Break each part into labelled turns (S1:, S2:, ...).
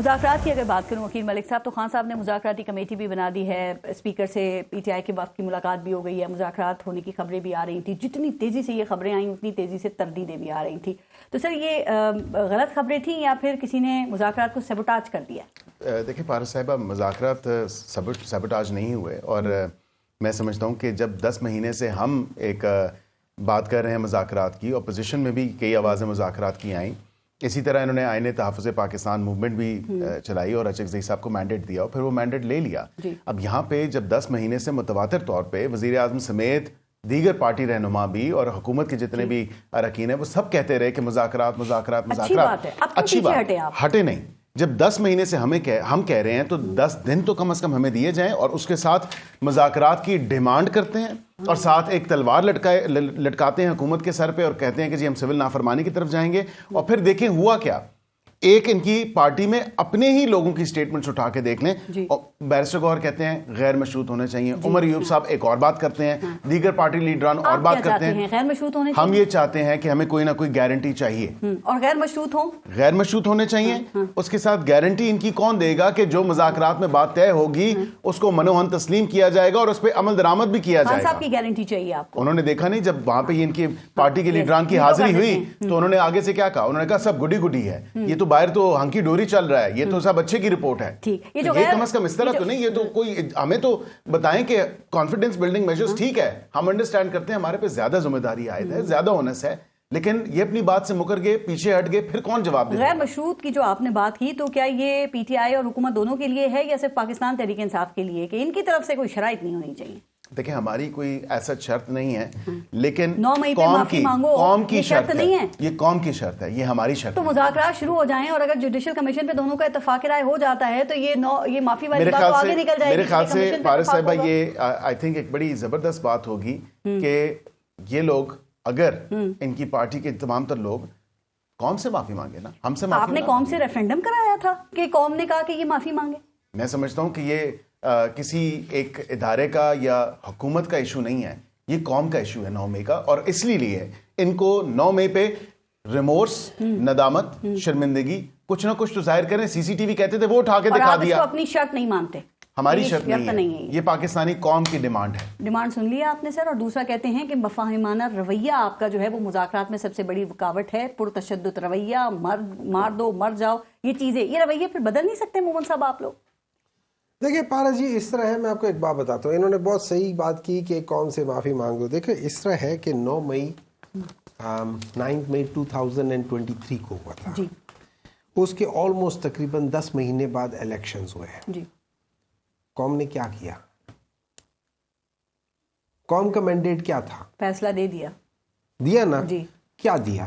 S1: مذاکرات کی اگر بات کروں وکیل ملک صاحب، تو خان صاحب نے مذاکراتی کمیٹی بھی بنا دی ہے، اسپیکر سے پی ٹی آئی کے وفد کی ملاقات بھی ہو گئی ہے، مذاکرات ہونے کی خبریں بھی آ رہی تھیں، جتنی تیزی سے یہ خبریں آئیں اتنی تیزی سے تردیدیں بھی آ رہی تھیں. تو سر یہ غلط خبریں تھیں یا پھر کسی نے مذاکرات کو سیبوٹاج کر دیا؟
S2: دیکھیں پارس صاحبہ، مذاکرات سیبوٹاج نہیں ہوئے، اور میں سمجھتا ہوں کہ جب 10 مہینے سے ہم ایک بات کر رہے ہیں مذاکرات کی، اپوزیشن میں بھی کئی آوازیں مذاکرات کی آئیں. اسی طرح انہوں نے آئین تحفظ پاکستان موومنٹ بھی چلائی اور اچک زئی صاحب کو مینڈیٹ دیا اور پھر وہ مینڈیٹ لے لیا. اب یہاں پہ جب 10 مہینے سے متواتر طور پہ وزیر اعظم سمیت دیگر پارٹی رہنما بھی اور حکومت کے جتنے بھی اراکین ہیں وہ سب کہتے رہے کہ مذاکرات اچھی بات ہٹے نہیں. جب 10 مہینے سے ہم کہہ رہے ہیں تو 10 دن تو کم از کم ہمیں دیے جائیں اور اس کے ساتھ مذاکرات کی ڈیمانڈ کرتے ہیں اور ساتھ ایک تلوار لٹکاتے ہیں حکومت کے سر پہ اور کہتے ہیں کہ جی ہم سول نافرمانی کی طرف جائیں گے. اور پھر دیکھیں ہوا کیا، ایک ان کی پارٹی میں اپنے ہی لوگوں کی سٹیٹمنٹس اٹھا کے دیکھ لیں. بیرسٹر گوہر کہتے ہیں غیر مشروط ہونے چاہیے، عمر ایوب صاحب ایک اور بات کرتے ہیں، دیگر پارٹی لیڈران اور بات کرتے ہیں.
S1: غیر مشروط ہونے
S2: ہم یہ چاہتے ہیں کہ ہمیں کوئی نہ کوئی گارنٹی چاہیے
S1: اور غیر مشروط
S2: ہونے چاہیے. اس کے ساتھ گارنٹی ان کی کون دے گا کہ جو مذاکرات میں بات طے ہوگی اس کو منوہن تسلیم کیا جائے گا اور اس پہ عمل درآمد بھی کیا جائے گا.
S1: صاحب کی گارنٹی چاہیے آپ کو.
S2: انہوں نے دیکھا نہیں جب وہاں پہ ان کی پارٹی کے لیڈران کی حاضری ہوئی تو انہوں نے آگے سے کیا کہا؟ انہوں نے کہا سب گڈی گڈی ہے، یہ تو باہر تو ہنکی ڈوری چل رہا ہے، یہ تو سب اچھے کی رپورٹ ہے. یہ کم از کم اس طرح تو نہیں، یہ تو کوئی ہمیں تو بتائیں کہ کانفیڈنس بلڈنگ میجرز ٹھیک ہے، ہم انڈرسٹینڈ کرتے ہیں ہمارے پہ زیادہ ذمہ داری عائد ہے، زیادہ اونس ہے، لیکن یہ اپنی بات سے مکر گئے، پیچھے ہٹ گئے، پھر کون جواب دے؟
S1: غیر مشروط کی جو آپ نے بات کی تو کیا یہ پی ٹی آئی اور حکومت دونوں کے لیے ہے یا صرف پاکستان تحریک انصاف کے لیے کہ ان کی طرف سے کوئی شرائط نہیں ہونی چاہیے؟
S2: دیکھیں ہماری کوئی ایسا شرط نہیں ہے، لیکن
S1: 9 مئی پہ معافی مانگو،
S2: قوم کی
S1: شرط نہیں ہے،
S2: یہ قوم کی شرط ہے، یہ ہماری شرط.
S1: تو مذاکرات شروع ہو جائیں اور اگر جوڈیشل کمیشن پہ دونوں کا اتفاق رائے ہو جاتا ہے تو یہ معافی والی بات تو آگے نکل جائے گی.
S2: میرے خیال سے فارس صاحبہ یہ آئی تھنک ایک بڑی زبردست بات ہوگی کہ یہ لوگ اگر ان کی پارٹی کے تمام تر لوگ قوم سے معافی مانگے نا، ہم سے معافی.
S1: آپ نے قوم سے ریفرینڈم کرایا تھا کہ قوم نے کہا کہ یہ معافی مانگے.
S2: میں سمجھتا ہوں کہ یہ کسی ایک ادارے کا یا حکومت کا ایشو نہیں ہے، یہ قوم کا ایشو ہے 9 مئی کا، اور اس لیے ان کو 9 مئی پہ ریمورس، ندامت، شرمندگی کچھ نہ کچھ تو ظاہر کریں. سی سی ٹی وی کہتے تھے وہ اٹھا کے دکھا دیا.
S1: آپ اپنی شرط نہیں مانتے؟
S2: ہماری شرط نہیں ہے، یہ پاکستانی قوم کی ڈیمانڈ ہے.
S1: ڈیمانڈ سن لیا آپ نے سر. اور دوسرا کہتے ہیں کہ مفاہمانہ رویہ آپ کا جو ہے وہ مذاکرات میں سب سے بڑی رکاوٹ ہے، پرتشدد رویہ، مار دو مر جاؤ، یہ چیزیں، یہ رویہ پھر بدل نہیں سکتے مومن صاحب آپ لوگ؟
S3: دیکھیں پارس جی، اس طرح ہے، میں آپ کو ایک بات بتاتا ہوں، انہوں نے بہت صحیح بات کی کہ قوم سے معافی مانگو. دیکھیں اس طرح ہے کہ 9 مئی 2023 کو ہوا تھا، اس کے آلموسٹ تقریباً 10 مہینے بعد الیکشنز ہوئے ہیں. قوم نے کیا کیا؟ قوم کا مینڈیٹ کیا تھا؟
S1: فیصلہ دیا
S3: نا. کیا دیا؟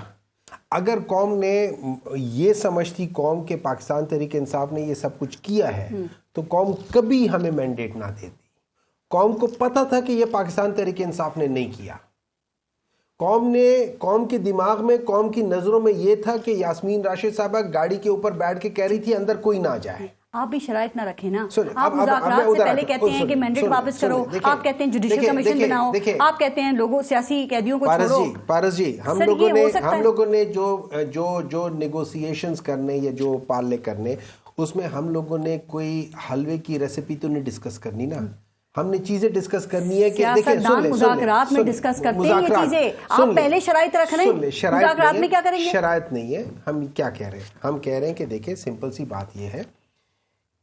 S3: اگر قوم نے یہ سمجھتی قوم کے پاکستان تحریک انصاف نے یہ سب کچھ کیا ہے تو قوم کبھی ہمیں مینڈیٹ نہ دیتی. قوم کو پتا تھا کہ یہ پاکستان تحریک انصاف نے نہیں کیا. قوم کے دماغ میں، قوم کی نظروں میں یہ تھا کہ یاسمین راشد صاحبہ گاڑی کے اوپر بیٹھ کے کہہ رہی تھی اندر کوئی نہ جائے.
S1: آپ بھی شرائط نہ رکھیں نا. آپ مذاکرات سے پہلے کہتے ہیں کہ مینڈیٹ واپس کرو، آپ کہتے ہیں جوڈیشل کمیشن بناؤ، آپ کہتے ہیں لوگوں سیاسی قیدیوں کو چھوڑو.
S3: پارس جی، ہم لوگوں نے جو نیگوسیشنز کرنے یا جو پالے کرنے، اس میں ہم لوگوں نے کوئی حلوے کی ریسیپی تو نہیں ڈسکس کرنی نا. ہم نے چیزیں ڈسکس کرنی ہے کہ
S1: دیکھیں مذاکرات میں ڈسکس کرتے ہیں یہ چیزیں. آپ پہلے شرائط رکھ رہے ہیں، مذاکرات میں کیا کریں گے؟
S3: شرائط نہیں ہے. ہم کیا کہہ رہے ہیں؟ ہم کہہ رہے ہیں کہ دیکھیں سمپل سی بات یہ ہے،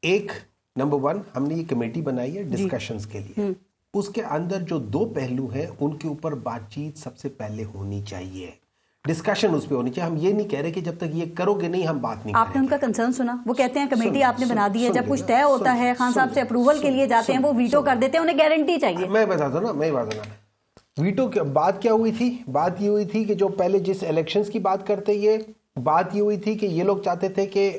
S3: ایک نمبر 1 ہم نے یہ کمیٹی بنائی ہے ڈسکشنز کے لیے. اس کے اندر جو 2 پہلو ہیں ان کے اوپر بات چیت سب سے پہلے ہونی چاہیے، ڈسکشن اس پہ ہونی چاہیے. ہم یہ نہیں کہہ رہے کہ جب تک یہ کرو گے نہیں ہم بات نہیں کریں گے.
S1: آپ نے ان کا کنسرن سنا؟ وہ کہتے ہیں کمیٹی آپ نے بنا دی ہے، جب کچھ طے ہوتا ہے خان صاحب سے اپروول کے لیے جاتے ہیں وہ ویٹو کر دیتے ہیں، انہیں گارنٹی چاہیے.
S3: میں بتاتا ہوں نا ویٹو کی بات کیا ہوئی تھی. بات یہ ہوئی تھی کہ جو پہلے جس الیکشنز کی بات کرتے یہ بات یہ ہوئی تھی کہ یہ لوگ چاہتے تھے کہ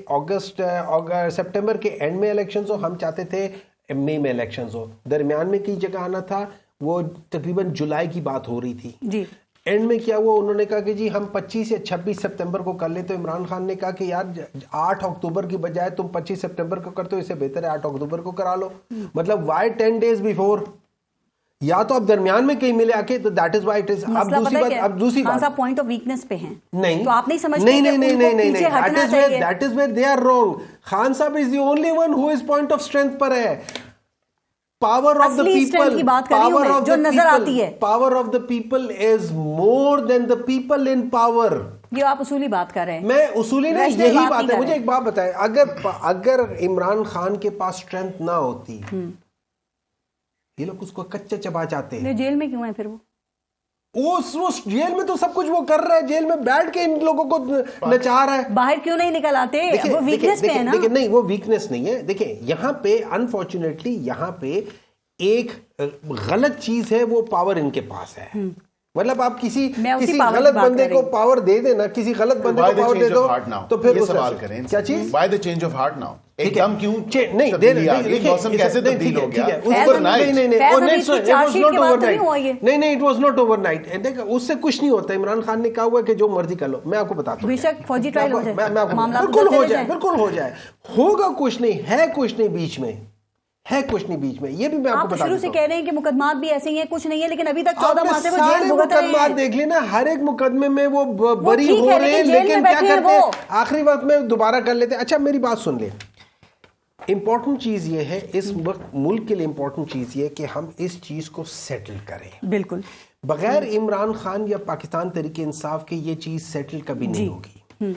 S3: سپٹمبر کے اینڈ میں الیکشنز ہو، ہم چاہتے تھے مئی میں الیکشنز ہو. درمیان میں کئی جگہ آنا تھا، وہ تقریباً جولائی کی بات ہو رہی تھی. اینڈ میں کیا ہوا، انہوں نے کہا کہ جی ہم 25 یا 26 سپٹمبر کو کر لیں. تو عمران خان نے کہا کہ یار 8 اکتوبر کی بجائے تم 25 سپٹمبر کو کرتے ہو، اسے بہتر ہے 8 اکتوبر کو کرا لو. مطلب وائی 10 days before؟ یا تو آپ درمیان میں کہیں ملے آکے, تو that is why it is. اب دوسری بات, اب دوسری بات,
S1: صاحب پوائنٹ آف ویکنس پہ ہیں,
S3: نہیں
S1: تو آپ نہیں سمجھتے
S3: نہیں
S1: کہ
S3: نہیں
S1: ان کو
S3: نہیں
S1: پیچھے ہٹنا چاہیے.
S3: That is where they are wrong. Khan صاحب is the only one who is point of strength پر ہے. پاور آف دا پیپل,
S1: جو نظر آتی ہے,
S3: power of the people is more than the people in power.
S1: یہ آپ اصولی بات کر رہے ہیں.
S3: میں اصولی نہیں, یہی بات ہے. مجھے ایک بات بتائیں, اگر عمران خان کے پاس اسٹرینتھ نہ ہوتی, یہ لوگ اس کو کچا چبا جاتے ہیں.
S1: جیل میں کیوں ہے پھر
S3: وہ جیل میں تو سب کچھ وہ کر رہا ہے, جیل میں بیٹھ کے ان لوگوں کو نچا رہا ہے.
S1: باہر کیوں نہیں نکل آتے؟ وہ ویکنس پہ ہے نا.
S3: دیکھیں نہیں, وہ ویکنس نہیں ہے. دیکھیں یہاں پہ انفارچونیٹلی یہاں پہ ایک غلط چیز ہے, وہ پاور ان کے پاس ہے. مطلب آپ کسی غلط بندے کو پاور دے دینا, کسی غلط بندے کو پاور دے دو, تو پھر
S2: یہ سوال کریں کیا چیز by the change of heart now ایک دم کیوں موسم کیسے تبدیل ہو گیا؟
S3: نہیں, it was not overnight. اس سے کچھ نہیں ہوتا. عمران خان نے کہا ہوا کہ جو مرضی کر لو. میں آپ کو بتاتا ہوں,
S1: بے شک فوجی ٹرائل ہو جائے,
S3: بالکل ہو جائے, بالکل ہو جائے. ہوگا کچھ نہیں, ہے کچھ نہیں بیچ میں, ہے کچھ نہیں بیچ میں. یہ بھی میں آپ کو بتا دوں. آپ شروع سے
S1: کہہ رہے ہیں کہ مقدمات بھی ایسے ہی ہیں, کچھ نہیں ہے, لیکن ابھی تک 14 ماہ سے وہ
S3: جیل بھگت رہے ہیں. مقدمات دیکھ لینا, ہر ایک مقدمے میں وہ بری ہو رہے ہیں, لیکن کیا کرتے ہیں آخری وقت میں دوبارہ کر لیتے ہیں. اچھا میری بات سن لیں, امپورٹنٹ چیز یہ ہے اس وقت ملک کے لیے, امپورٹنٹ چیز یہ کہ ہم اس چیز کو سیٹل کریں.
S1: بالکل
S3: بغیر عمران خان یا پاکستان تحریک انصاف کے یہ چیز سیٹل کبھی نہیں ہوگی.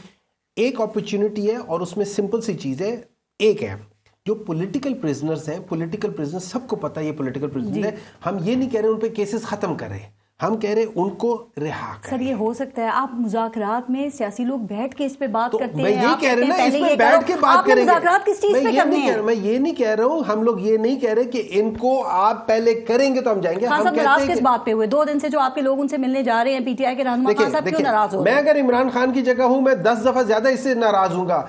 S3: ایک اپرچونٹی ہے, اور اس میں سمپل سی چیز ہے. ایک ہے جو پولیٹیکل پریزنرز ہیں, پولیٹیکل پریزنر سب کو پتا ہے یہ پولیٹیکل پریزنر ہے. ہم یہ نہیں کہہ رہے ان پہ کیسز ختم کریں, ہم کہہ رہے ان کو رہا کریں.
S1: سر یہ ہو سکتا ہے آپ مذاکرات میں سیاسی لوگ بیٹھ کے اس پہ بات کرتے ہیں.
S3: میں یہی کہہ رہا نا, اس پہ بیٹھ کے بات کریں گے.
S1: مذاکرات کس چیز پہ کرنے ہیں؟
S3: میں یہ نہیں کہہ رہا ہوں, ہم لوگ یہ نہیں کہہ رہے کہ ان کو آپ پہلے کریں گے تو ہم جائیں گے.
S1: خان صاحب ناراض کس بات پہ ہوئے 2 دن سے جو آپ کے لوگ ان سے ملنے جا رہے ہیں, پی ٹی آئی کے رہنما خان صاحب کیوں ناراض ہو رہے ہیں؟
S3: میں اگر عمران خان کی جگہ ہوں, میں 10 دفعہ زیادہ اس سے ناراض ہوں گا.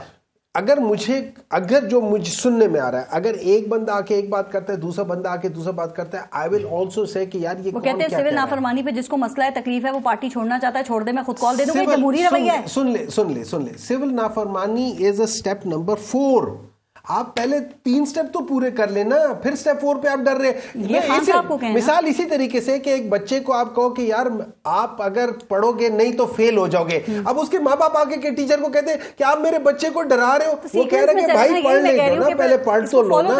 S3: اگر جو مجھے سننے میں آ رہا ہے, اگر ایک بندہ آ کے ایک بات کرتا ہے, دوسرا بندہ آ کے دوسرا بات کرتا ہے, آئی ول آلسو سے کہ یار یہ
S1: وہ کہتے ہیں سول نافرمانی پہ جس کو مسئلہ ہے, تکلیف ہے, وہ پارٹی چھوڑنا چاہتا ہے, چھوڑ دے, میں خود کال دے دوں گا. جمہوری رویہ ہے.
S3: سن لے, سول نافرمانی از اے اسٹیپ نمبر 4. آپ پہلے 3 سٹیپ تو پورے کر لینا, پھر سٹیپ 4 پہ آپ ڈر رہے. مثال اسی طریقے سے کہ ایک بچے کو آپ کہو کہ یار آپ اگر پڑھو گے نہیں تو فیل ہو جاؤ گے. اب اس کے ماں باپ آگے کے ٹیچر کو کہتے ہیں کہ آپ میرے بچے کو ڈرا رہے ہو. وہ کہہ رہے کہ بھائی پڑھ لے نا, پہلے پڑھ تو لو نا.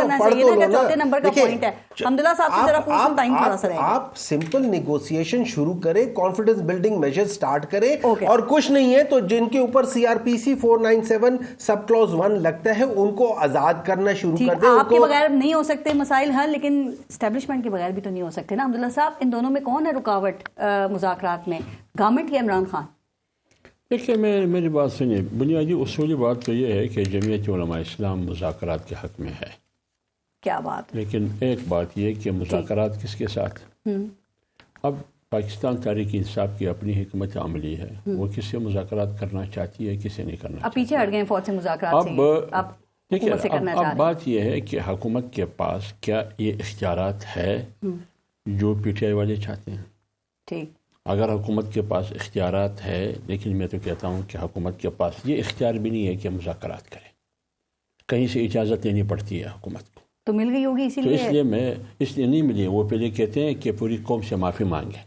S3: آپ سمپل نیگوسیشن شروع کریں, کانفیڈنس بلڈنگ میجر سٹارٹ کریں, اور کچھ نہیں ہے تو جن کے اوپر CRPC 497 سب کلوز 1 لگتا ہے ان کو آزاد کرنا شروع کر دیں.
S1: آپ کے بغیر نہیں ہو سکتے مسائل حل, لیکن اسٹیبلشمنٹ کے بغیر بھی تو نہیں ہو سکتے نا. عبداللہ صاحب, ان دونوں میں کون ہے رکاوٹ مذاکرات میں, گورنمنٹ یا عمران خان؟
S4: دیکھیے میری بات سنیے, بنیادی اصولی بات تو یہ ہے کہ جمعیت علماء اسلام مذاکرات کے حق میں ہے.
S1: کیا بات.
S4: لیکن ایک بات یہ کہ مذاکرات کس کے ساتھ. اب پاکستان تحریک انصاف کی اپنی حکمت عملی ہے, وہ کس سے مذاکرات کرنا چاہتی ہے, کسے نہیں کرنا.
S1: اب پیچھے ہٹ گئے فوج سے مذاکرات سے.
S4: دیکھیے اب بات یہ ہے کہ حکومت کے پاس کیا یہ اختیارات ہے جو پی ٹی آئی والے چاہتے ہیں.
S1: ٹھیک,
S4: اگر حکومت کے پاس اختیارات ہے, لیکن میں تو کہتا ہوں کہ حکومت کے پاس یہ اختیار بھی نہیں ہے کہ مذاکرات کرے, کہیں سے اجازت لینی پڑتی ہے حکومت کو.
S1: تو مل گئی ہوگی اسی لیے.
S4: تو اس لیے نہیں ملی. وہ پہلے کہتے ہیں کہ پوری قوم سے معافی مانگے.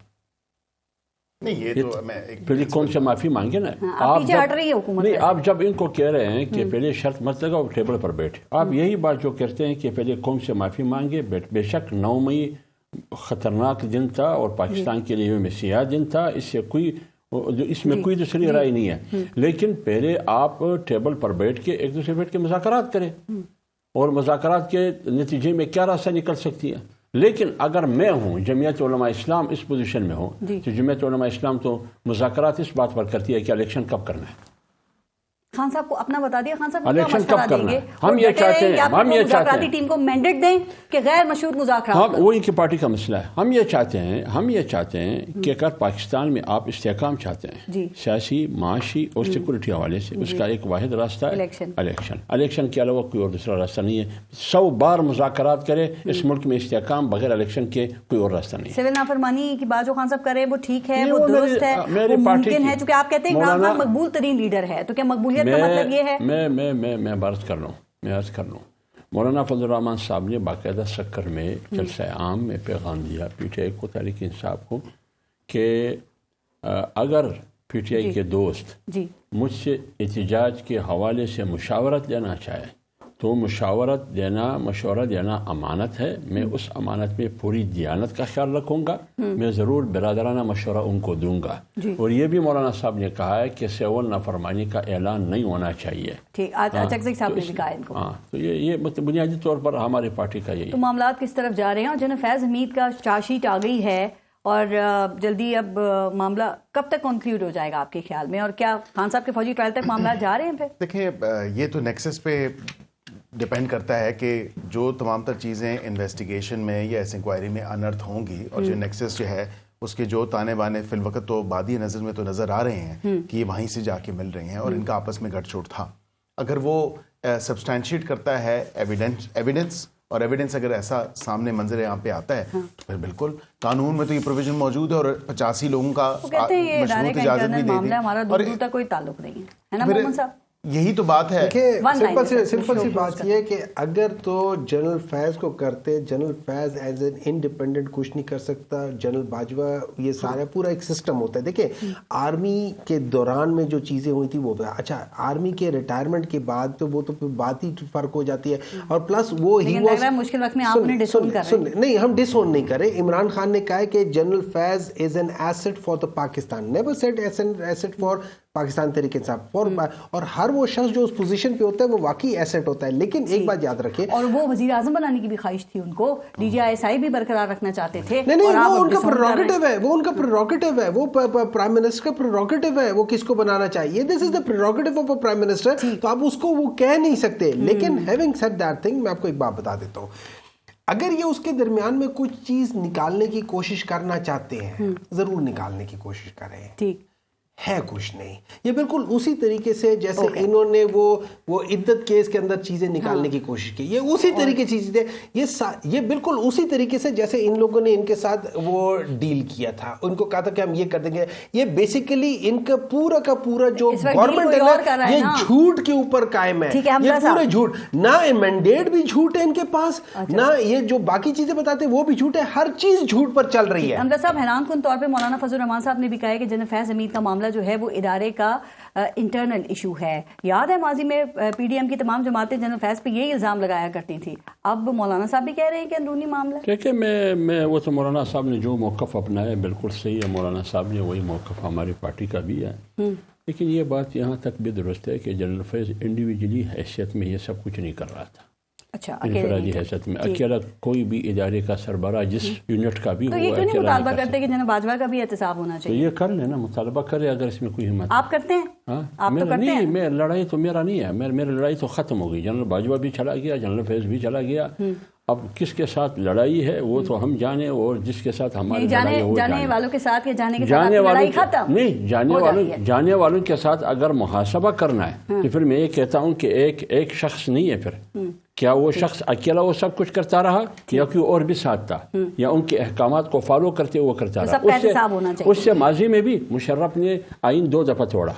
S2: نہیں, یہ تو میں
S4: پہلے قوم سے معافی مانگے نا. آپ جب ان کو کہہ رہے ہیں کہ پہلے شرط مت لگاؤ, ٹیبل پر بیٹھے, آپ یہی بات جو کرتے ہیں کہ پہلے قوم سے معافی مانگے. بے شک 9 مئی خطرناک دن تھا اور پاکستان کے لیے میں سیاہ دن تھا, اس میں کوئی دوسری رائے نہیں ہے. لیکن پہلے آپ ٹیبل پر بیٹھ کے ایک دوسرے بیٹھ کے مذاکرات کریں, اور مذاکرات کے نتیجے میں کیا راستہ نکل سکتی ہے. لیکن اگر میں ہوں, جمعیت علماء اسلام اس پوزیشن میں ہوں, تو جمعیت علماء اسلام تو مذاکرات اس بات پر کرتی ہے کہ الیکشن کب کرنا ہے.
S1: خان صاحب کو اپنا بتا دیا, خان صاحب
S4: الیکشن کب کرنا ہے. ہم یہ چاہتے ہیں, ہم یہ چاہتے ہیں
S1: ٹیم کو مینڈیٹ دیں کہ غیر مشروط مذاکرات.
S4: وہ ان کی پارٹی کا مسئلہ ہے. ہم یہ چاہتے ہیں کہ اگر پاکستان میں آپ استحکام چاہتے ہیں سیاسی, معاشی اور سیکورٹی حوالے سے, اس کا ایک واحد راستہ ہے الیکشن کے علاوہ کوئی اور دوسرا راستہ نہیں ہے. 100 بار مذاکرات کرے, اس ملک میں استحکام بغیر الیکشن کے کوئی اور راستہ نہیں.
S1: سول نافرمانی کی بات جو خان صاحب کرے وہ ٹھیک ہے, وہ درست ہے, وہ ممکن ہے, چونکہ آپ کہتے ہیں عمران خان مقبول ترین لیڈر ہے, تو کیا مقبولیت کا مطلب یہ ہے.
S4: میں عرض کر لوں مولانا فضل الرحمان صاحب نے باقاعدہ سکر میں جلسہ عام میں پیغام دیا پی ٹی آئی کو، تحریک انصاف کو، کہ اگر پی ٹی آئی کے دوست مجھ سے احتجاج کے حوالے سے مشاورت لینا چاہے تو مشورہ دینا امانت ہے، میں اس امانت میں پوری دیانت کا خیال رکھوں گا، میں ضرور برادرانہ مشورہ ان کو دوں گا، اور یہ بھی مولانا صاحب نے کہا ہے کہ سیول نافرمانی کا اعلان نہیں ہونا چاہیے۔ تو یہ بنیادی طور پر ہماری پارٹی کا یہی۔
S1: تو معاملات کس طرف جا رہے ہیں؟ اور جناب فیض حمید کا چارج شیٹ آ گئی ہے اور جلدی اب معاملہ کب تک کنکلیوڈ ہو جائے گا آپ کے خیال میں، اور کیا خان صاحب کے فوجی ٹرائل تک معاملات جا رہے ہیں؟ پھر
S2: دیکھیں، یہ تو نیکسس پہ ڈیپینڈ کرتا ہے کہ جو تمام تر چیزیں انویسٹیگیشن میں یا اس انکوائری میں انرتھ ہوں گی، اور جو نیکسس جو ہے اس کے جو تانے بانے فی الوقت تو بادی نظر میں تو نظر آ رہے ہیں کہ یہ وہیں سے جا کے مل رہے ہیں اور ان کا آپس میں گھٹ چھوٹ تھا۔ اگر وہ سبسٹینشیٹ کرتا ہے ایویڈنس، اور ایویڈنس اگر ایسا سامنے منظر عام پہ آتا ہے تو پھر بالکل قانون میں تو یہ پروویژن موجود ہے، اور 85 لوگوں کا مشروط اجازت بھی دے دی،
S1: ہمارا دور دور تک کوئی تعلق نہیں ہے نا محمد صاحب؟
S2: یہی تو بات ہے۔
S3: سمپل سی بات یہ ہے کہ اگر تو جنرل فیض کو کرتے، general Faiz as an independent کچھ نہیں کر سکتا، جنرل باجوہ، یہ سارا پورا ایک سسٹم ہوتا ہے۔ دیکھیں آرمی کے دوران میں جو چیزیں ہوئی تھی وہ، اچھا آرمی کے ریٹائرمنٹ کے بعد تو وہ تو بات ہی فرق ہو جاتی ہے، اور پلس وہ ہی
S1: مشکل وقت میں آپ نے ڈس اون کر رہے ہیں۔
S3: نہیں، ہم ڈس اون نہیں کر رہے۔ عمران خان نے کہا ہے کہ general Faiz is an asset for the Pakistan, never said asset for Pakistan Tehreek Insaf, اور ہر وہ شخص جو اس پوزیشن پہ ہوتا ہے وہ واقعی ایسٹ ہوتا ہے۔ لیکن ایک بات یاد رکھے،
S1: اور وہ وزیر اعظم بنانے کی بھی خواہش تھی ان کو، D G I S I بھی برقرار رکھنا چاہتے تھے۔
S3: نہیں، وہ ان کا پریروگیٹو ہے، وہ ان کا پریروگیٹو ہے، وہ پرائم منسٹر کا پریروگیٹو ہے، وہ کس کو بنانا چاہیے، دس از دا prerogative of a prime minister, تو آپ اس کو وہ کہہ نہیں سکتے۔ لیکن ہیونگ سیڈ دیٹ تھنگ، میں آپ کو ایک بات بتا دیتا ہوں، اگر یہ اس کے درمیان میں کچھ چیز نکالنے کی کوشش کرنا چاہتے ہیں، ضرور نکالنے کی کوشش کریں، ٹھیک ہے، کچھ نہیں۔ یہ بالکل اسی طریقے سے جیسے انہوں نے وہ عدت کیس کے اندر چیزیں نکالنے کی کوشش کی، یہ اسی طریقے سے چیزیں، یہ بالکل اسی طریقے سے جیسے ان لوگوں نے ان کے ساتھ وہ ڈیل کیا تھا، ان کو کہا تھا کہ ہم یہ کر دیں گے۔ یہ بیسیکلی ان کا پورا جو گورنمنٹ ہے نا، یہ جھوٹ کے اوپر قائم ہے، یہ پورا جھوٹ، نہ مینڈیٹ بھی جھوٹ ہے ان کے پاس، نہ یہ جو باقی چیزیں بتاتے ہیں وہ بھی جھوٹ ہے، ہر چیز جھوٹ پر چل رہی ہے۔
S1: حمزہ صاحب، حیران کن طور پہ مولانا فضل الرحمان صاحب نے بھی کہا ہے کہ جنرل فیض حمید کا معاملہ جو ہے وہ ادارے کا انٹرنل ایشو ہے۔ یاد ہے ماضی میں پی ڈی ایم کی تمام جماعتیں جنرل فیض پہ یہی الزام لگایا کرتی تھی، اب مولانا صاحب بھی کہہ رہے ہیں کہ اندرونی معاملہ۔
S4: دیکھیں میں وہ تو مولانا صاحب نے جو موقف اپنایا بالکل صحیح ہے، مولانا صاحب نے وہی موقف ہماری پارٹی کا بھی ہے، لیکن یہ بات یہاں تک بھی درست ہے کہ جنرل فیض انڈیویجلی حیثیت میں یہ سب کچھ نہیں کر رہا تھا،
S1: اچھا
S4: انفرادی حیثیت میں اکیلا کوئی بھی ادارے کا سربراہ جس یونٹ کا بھی ہوا،
S1: تو یہ کیوں نہیں مطالبہ کرتے کہ جناب باجوہ کا بھی احتساب ہونا
S4: تو
S1: چاہیے؟
S4: یہ کر لینا، مطالبہ کرے اگر اس میں کوئی ہمت۔
S1: آپ کرتے ہیں؟ آپ تو کرتے ہیں؟
S4: نہیں، لڑائی تو میرا نہیں ہے، میری لڑائی تو ختم ہو گئی، جنرل باجوہ بھی چلا گیا، جنرل فیض بھی چلا گیا، اب کس کے ساتھ لڑائی ہے وہ تو ہم جانے، اور جس کے ساتھ ہماری لڑائی ہے وہ
S1: جانے والوں کے ساتھ یا جانے کے ساتھ لڑائی ختم
S4: نہیں، جانے والوں کے ساتھ اگر محاسبہ کرنا ہے تو پھر میں یہ کہتا ہوں کہ ایک شخص نہیں ہے، پھر کیا وہ شخص اکیلا وہ سب کچھ کرتا رہا یا کوئی اور بھی ساتھ تھا، یا ان کے احکامات کو فالو کرتے وہ کرتا رہا؟ اس سے ماضی میں بھی مشرف نے آئین 2 دفعہ توڑا،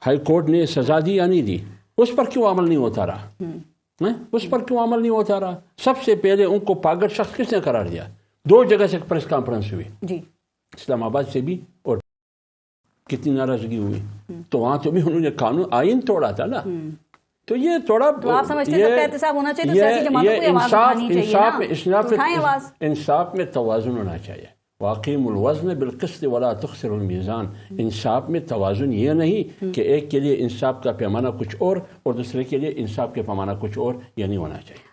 S4: ہائی کورٹ نے سزا دی یا نہیں دی، اس پر کیوں عمل نہیں ہوتا رہا؟ اس پر کیوں عمل نہیں ہوتا رہا؟ سب سے پہلے ان کو پاگل شخص کس نے قرار دیا؟ 2 جگہ سے پریس کانفرنس ہوئی، اسلام آباد سے بھی، اور کتنی ناراضگی ہوئی، تو وہاں تو بھی انہوں نے قانون آئین توڑا تھا نا، تو یہ تھوڑا
S1: آپ سمجھتے ہیں سب کا احتساب ہونا چاہیے، تو سیاسی جماعتوں کو آواز اٹھانی چاہیے نا، اٹھائیں آواز۔
S4: انصاف میں توازن ہونا چاہیے، واقیم الوزن بالقسط ولا تخسر المیزان، انصاف میں توازن یہ نہیں کہ ایک کے لیے انصاف کا پیمانہ کچھ اور دوسرے کے لیے انصاف کا پیمانہ کچھ اور، یہ نہیں ہونا چاہیے۔